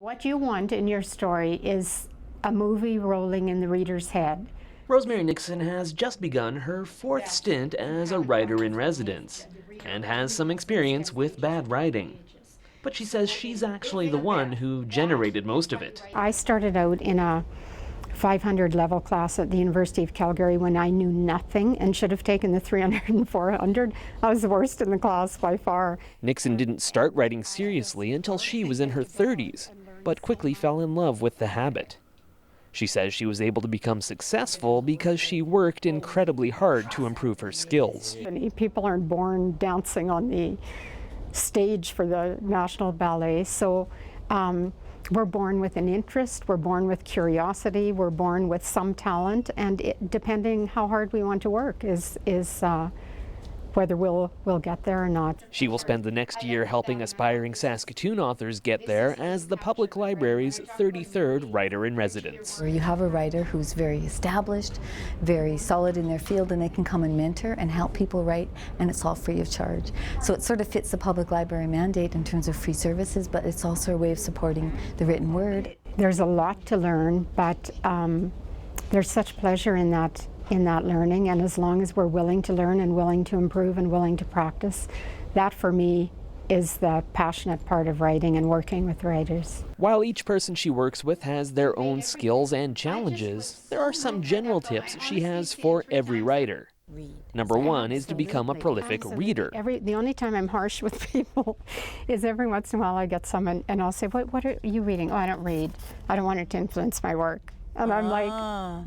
What you want in your story is a movie rolling in the reader's head. Rosemary Nixon has just begun her 4th stint as a writer-in-residence and has some experience with bad writing. But she says she's actually the one who generated most of it. I started out in a 500 level class at the University of Calgary when I knew nothing and should have taken the 300 and 400. I was the worst in the class by far. Nixon didn't start writing seriously until she was in her 30s, but quickly fell in love with the habit. She says she was able to become successful because she worked incredibly hard to improve her skills. People aren't born dancing on the stage for the National Ballet, so we're born with an interest, we're born with curiosity, we're born with some talent, and depending how hard we want to work is whether we'll get there or not. She will spend the next year helping aspiring Saskatoon authors get there as the public library's 33rd writer-in-residence. Where you have a writer who's very established, very solid in their field, and they can come and mentor and help people write, and it's all free of charge. So it sort of fits the public library mandate in terms of free services, but it's also a way of supporting the written word. There's a lot to learn, but there's such pleasure in that learning, and as long as we're willing to learn and willing to improve and willing to practice, that for me is the passionate part of writing and working with writers. While each person she works with has their own skills and challenges, there are some general tips she has for every writer. Number 1 is to become a prolific reader. The only time I'm harsh with people is every once in a while I get someone and I'll say, what are you reading? Oh, I don't read. I don't want it to influence my work. And I'm like,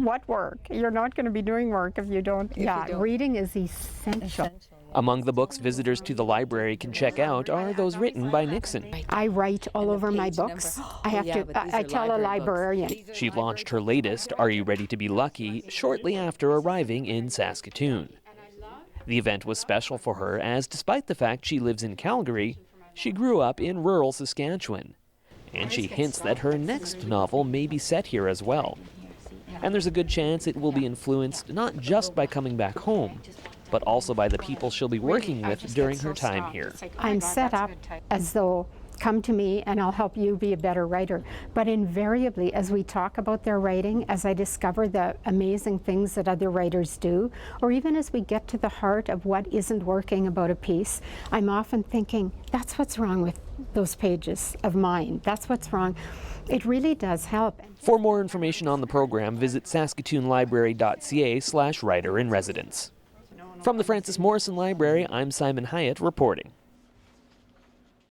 what work? You're not going to be doing work if you don't. Reading is essential. Among the books visitors to the library can check out are those written by Nixon. I write all over my books. I tell a librarian. She launched her latest, Are You Ready to Be Lucky?, shortly after arriving in Saskatoon. The event was special for her as, despite the fact she lives in Calgary, she grew up in rural Saskatchewan. And she hints that her next novel may be set here as well. And there's a good chance it will be influenced not just by coming back home, but also by the people she'll be working with during her time here. I'm set up as though, come to me and I'll help you be a better writer. But invariably, as we talk about their writing, as I discover the amazing things that other writers do, or even as we get to the heart of what isn't working about a piece, I'm often thinking, that's what's wrong with those pages of mine. That's what's wrong. It really does help. For more information on the program, visit saskatoonlibrary.ca/writer-in-residence. From the Francis Morrison Library, I'm Simon Hyatt reporting.